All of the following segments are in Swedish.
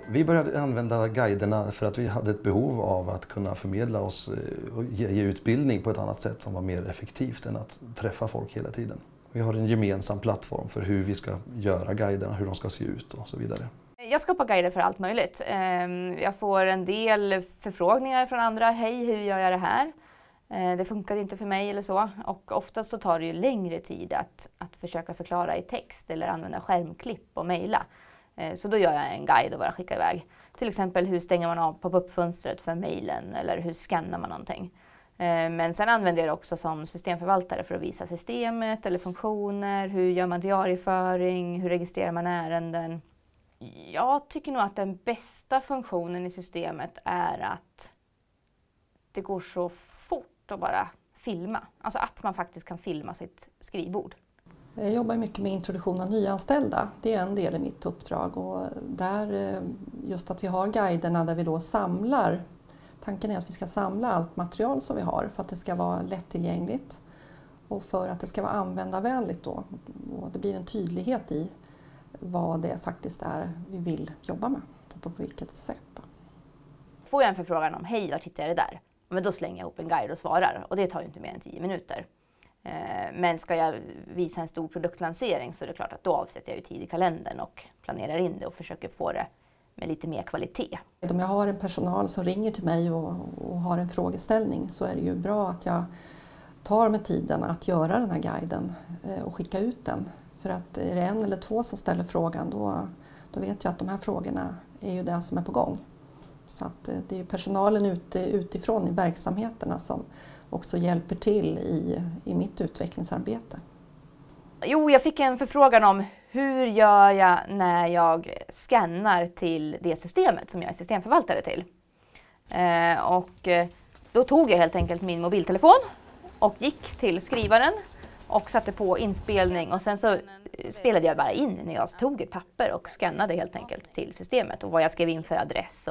Vi började använda guiderna för att vi hade ett behov av att kunna förmedla oss och ge utbildning på ett annat sätt som var mer effektivt än att träffa folk hela tiden. Vi har en gemensam plattform för hur vi ska göra guiderna, hur de ska se ut och så vidare. Jag skapar guider för allt möjligt. Jag får en del förfrågningar från andra. Hej, hur gör jag det här? Det funkar inte för mig eller så. Och oftast så tar det ju längre tid att försöka förklara i text eller använda skärmklipp och mejla. Så då gör jag en guide och bara skickar iväg. Till exempel hur stänger man av pop-up-fönstret för mejlen eller hur skannar man någonting. Men sen använder jag det också som systemförvaltare för att visa systemet eller funktioner. Hur gör man diarieföring? Hur registrerar man ärenden? Jag tycker nog att den bästa funktionen i systemet är att det går så fort att bara filma. Alltså att man faktiskt kan filma sitt skrivbord. Jag jobbar mycket med introduktion av nyanställda. Det är en del i mitt uppdrag. Och där, just att vi har guiderna där vi då samlar. Tanken är att vi ska samla allt material som vi har för att det ska vara lättillgängligt. Och för att det ska vara användarvänligt då. Och det blir en tydlighet i vad det faktiskt är vi vill jobba med och på vilket sätt. Då. Får jag en förfrågan om hej, var tittar jag det där? Men då slänger jag ihop en guide och svarar och det tar ju inte mer än 10 minuter. Men ska jag visa en stor produktlansering så är det klart att då avsätter jag ju tid i kalendern och planerar in det och försöker få det med lite mer kvalitet. Om jag har en personal som ringer till mig och har en frågeställning så är det ju bra att jag tar med tiden att göra den här guiden och skicka ut den. För att är det 1 eller 2 som ställer frågan då vet jag att de här frågorna är ju det som är på gång. Så att det är ju personalen utifrån i verksamheterna som också hjälper till i mitt utvecklingsarbete. Jo, jag fick en förfrågan om hur gör jag när jag skannar till det systemet som jag är systemförvaltare till. Och då tog jag helt enkelt min mobiltelefon och gick till skrivaren och satte på inspelning och sen så spelade jag bara in när jag tog ett papper och skannade helt enkelt till systemet och vad jag skrev in för adress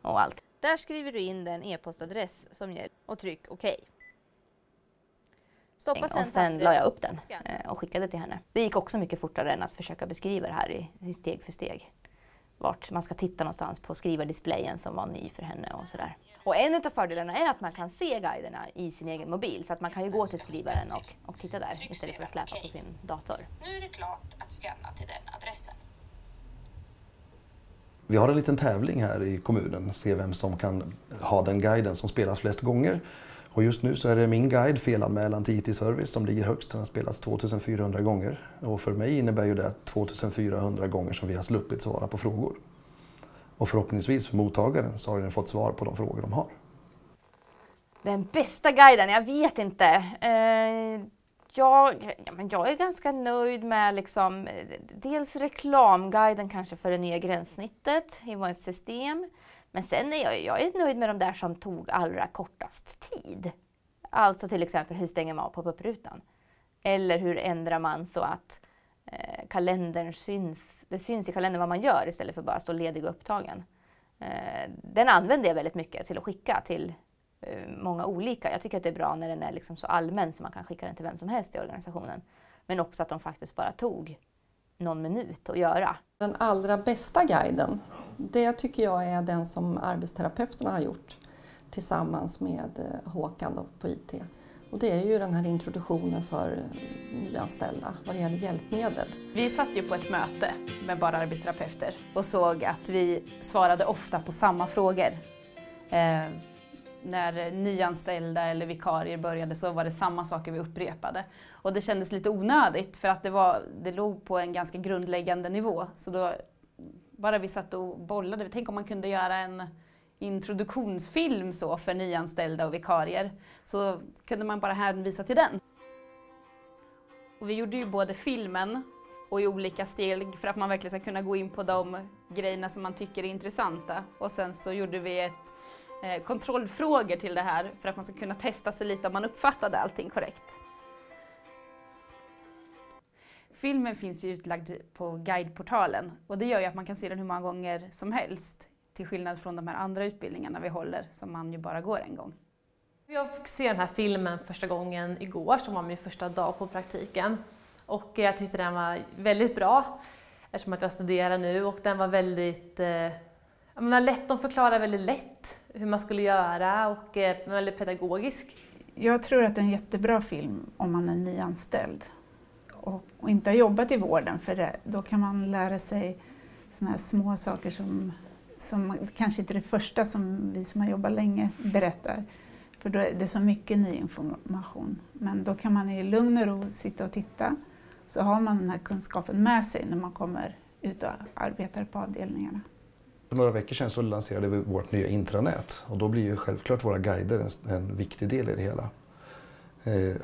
och allt. Där skriver du in den e-postadress som gäller och tryck OK. Och sen la jag upp den och skickade till henne. Det gick också mycket fortare än att försöka beskriva det här i steg för steg. Vart man ska titta någonstans på skrivardisplayen som var ny för henne och sådär. Och en av fördelarna är att man kan se guiderna i sin egen mobil. Så att man kan ju gå till skrivaren och titta där istället för att släpa på sin dator. Nu är det klart att scanna till den adressen. Vi har en liten tävling här i kommunen, se vem som kan ha den guiden som spelas flest gånger. Och just nu så är det min guide, felanmälan till IT-service, som ligger högst. Den har spelats 2400 gånger. Och för mig innebär ju det 2400 gånger som vi har sluppit svara på frågor. Och förhoppningsvis för mottagaren så har den fått svar på de frågor de har. Den bästa guiden, jag vet inte. Jag är ganska nöjd med liksom, dels reklamguiden kanske för det nya gränssnittet i vårt system. Men sen är jag är nöjd med de där som tog allra kortast tid. Alltså till exempel hur stänger man av pop-up-rutan? Eller hur ändrar man så att kalendern det syns i kalendern vad man gör istället för bara stå ledig och upptagen. Den använder jag väldigt mycket till att skicka till många olika. Jag tycker att det är bra när den är liksom så allmän så man kan skicka den till vem som helst i organisationen. Men också att de faktiskt bara tog någon minut att göra. Den allra bästa guiden, det tycker jag är den som arbetsterapeuterna har gjort tillsammans med Håkan på IT. Och det är ju den här introduktionen för nyanställda vad det gäller hjälpmedel. Vi satt ju på ett möte med bara arbetsterapeuter och såg att vi svarade ofta på samma frågor. När nyanställda eller vikarier började så var det samma saker vi upprepade. Och det kändes lite onödigt för att det låg på en ganska grundläggande nivå. Så då bara vi satt och bollade. Tänk om man kunde göra en introduktionsfilm så för nyanställda och vikarier. Så kunde man bara hänvisa till den. Och vi gjorde ju både filmen och i olika steg för att man verkligen ska kunna gå in på de grejerna som man tycker är intressanta. Och sen så gjorde vi kontrollfrågor till det här för att man ska kunna testa sig lite om man uppfattade allting korrekt. Filmen finns ju utlagd på guideportalen och det gör ju att man kan se den hur många gånger som helst till skillnad från de här andra utbildningarna vi håller som man ju bara går en gång. Jag fick se den här filmen första gången igår som var min första dag på praktiken och jag tyckte den var väldigt bra eftersom att jag studerar nu och den var väldigt De förklarar väldigt lätt hur man skulle göra och är väldigt pedagogisk. Jag tror att det är en jättebra film om man är nyanställd och inte har jobbat i vården, för det. Då kan man lära sig såna här små saker som kanske inte är det första som vi som har jobbat länge berättar. För då är det så mycket ny information. Men då kan man i lugn och ro sitta och titta, så har man den här kunskapen med sig när man kommer ut och arbetar på avdelningarna. För några veckor sedan så lanserade vi vårt nya intranät och då blir ju självklart våra guider en viktig del i det hela.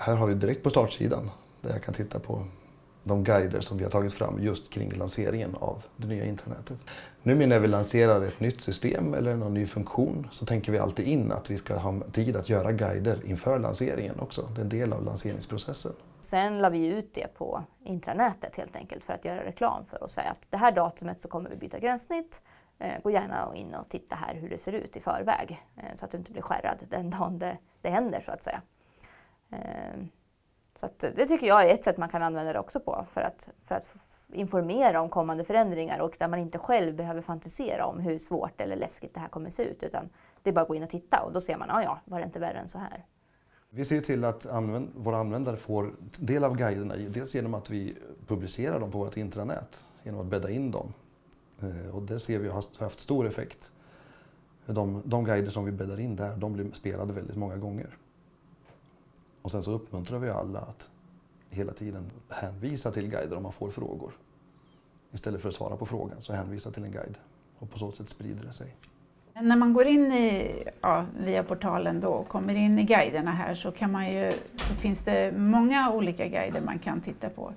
Här har vi direkt på startsidan där jag kan titta på de guider som vi har tagit fram just kring lanseringen av det nya intranätet. Nu när vi lanserar ett nytt system eller någon ny funktion så tänker vi alltid in att vi ska ha tid att göra guider inför lanseringen också. Det är en del av lanseringsprocessen. Sen la vi ut det på intranätet helt enkelt för att göra reklam för och säga att det här datumet så kommer vi byta gränssnitt. Gå gärna in och titta här hur det ser ut i förväg så att du inte blir skärrad den dagen det händer så att säga. Så att det tycker jag är ett sätt man kan använda det också på för att informera om kommande förändringar och där man inte själv behöver fantisera om hur svårt eller läskigt det här kommer se ut, utan det är bara att gå in och titta och då ser man, ja, var det inte värre än så här. Vi ser till att våra användare får del av guiderna, dels genom att vi publicerar dem på vårt intranät, genom att bädda in dem. Och det ser vi har haft stor effekt. De guider som vi bäddar in där, de blir spelade väldigt många gånger. Och sen så uppmuntrar vi alla att hela tiden hänvisa till guider om man får frågor. Istället för att svara på frågan så hänvisa till en guide. Och på så sätt sprider det sig. När man går in via portalen då och kommer in i guiderna här så finns det många olika guider man kan titta på.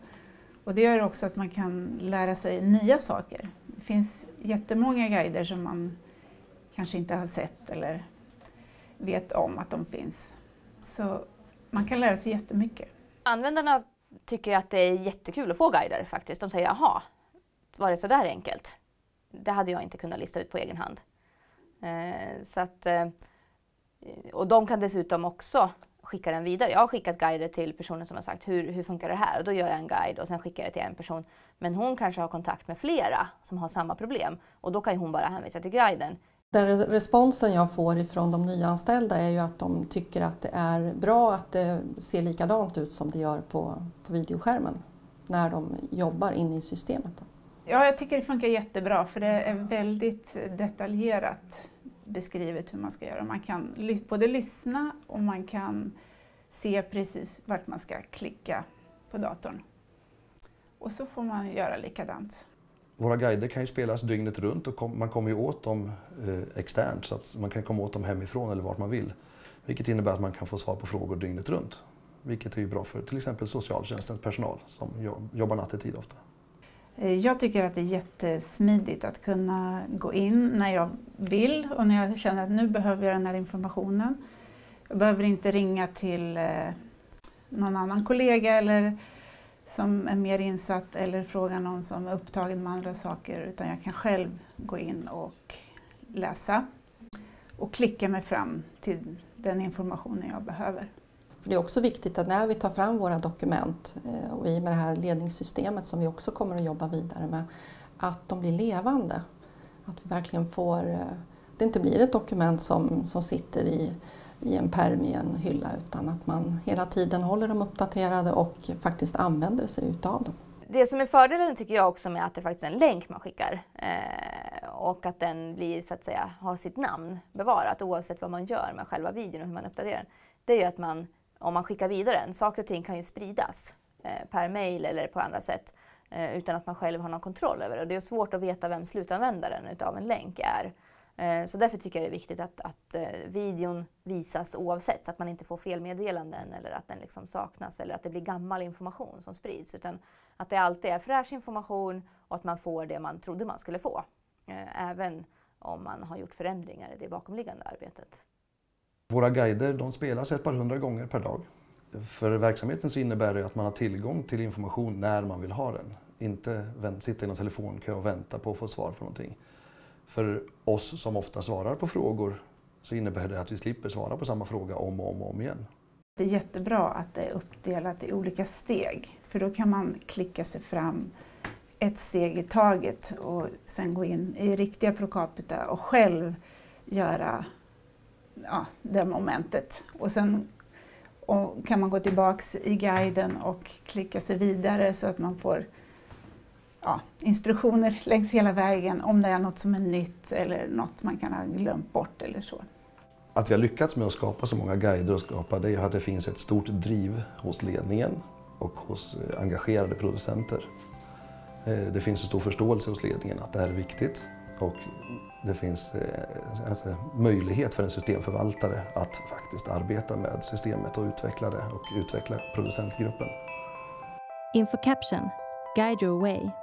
Och det gör också att man kan lära sig nya saker. Det finns jättemånga guider som man kanske inte har sett eller vet om att de finns. Så man kan lära sig jättemycket. Användarna tycker att det är jättekul att få guider faktiskt. De säger, jaha, var det så där enkelt? Det hade jag inte kunnat lista ut på egen hand. Och de kan dessutom också skicka den vidare. Jag har skickat guider till personer som har sagt, hur funkar det här? Och då gör jag en guide och sen skickar jag till en person. Men hon kanske har kontakt med flera som har samma problem. Och då kan hon bara hänvisa till guiden. Den responsen jag får ifrån de nyanställda är ju att de tycker att det är bra att det ser likadant ut som det gör på videoskärmen när de jobbar inne i systemet. Ja, jag tycker det funkar jättebra för det är väldigt detaljerat beskrivet hur man ska göra. Man kan både lyssna och man kan se precis vart man ska klicka på datorn. Och så får man göra likadant. Våra guider kan ju spelas dygnet runt och man kommer ju åt dem externt så att man kan komma åt dem hemifrån eller vart man vill. Vilket innebär att man kan få svar på frågor dygnet runt. Vilket är ju bra för till exempel socialtjänstens personal som jobbar nattetid ofta. Jag tycker att det är jättesmidigt att kunna gå in när jag vill och när jag känner att nu behöver jag den här informationen. Jag behöver inte ringa till någon annan kollega eller som är mer insatt eller fråga någon som är upptagen med andra saker, utan jag kan själv gå in och läsa och klicka mig fram till den informationen jag behöver. Det är också viktigt att när vi tar fram våra dokument och i med det här ledningssystemet som vi också kommer att jobba vidare med, att de blir levande. Att vi verkligen får, det inte blir ett dokument som sitter i en pärm i en hylla, utan att man hela tiden håller dem uppdaterade och faktiskt använder sig utav dem. Det som är fördelen tycker jag också med att det faktiskt är en länk man skickar och att den blir så att säga har sitt namn bevarat oavsett vad man gör med själva videon och hur man uppdaterar den. Det är ju att om man skickar vidare den, saker och ting kan ju spridas per mail eller på andra sätt utan att man själv har någon kontroll över det. Det är svårt att veta vem slutanvändaren utav en länk är. Så därför tycker jag det är viktigt att videon visas oavsett så att man inte får felmeddelanden eller att den liksom saknas eller att det blir gammal information som sprids, utan att det alltid är fräsch information och att man får det man trodde man skulle få. Även om man har gjort förändringar i det bakomliggande arbetet. Våra guider de spelas ett par 100 gånger per dag. För verksamheten så innebär det att man har tillgång till information när man vill ha den. Inte sitta i någon telefonkö och vänta på att få svar på någonting. För oss som ofta svarar på frågor så innebär det att vi slipper svara på samma fråga om och om igen. Det är jättebra att det är uppdelat i olika steg, för då kan man klicka sig fram ett steg i taget och sen gå in i riktiga pro capita och själv göra det momentet. Och sen kan man gå tillbaks i guiden och klicka sig vidare så att man får instruktioner längs hela vägen om det är något som är nytt eller något man kan ha glömt bort eller så. Att vi har lyckats med att skapa så många guider och skapa det är att det finns ett stort driv hos ledningen och hos engagerade producenter. Det finns en stor förståelse hos ledningen att det här är viktigt och det finns möjlighet för en systemförvaltare att faktiskt arbeta med systemet och utveckla det och utveckla producentgruppen. Infocaption, Guide Your Way.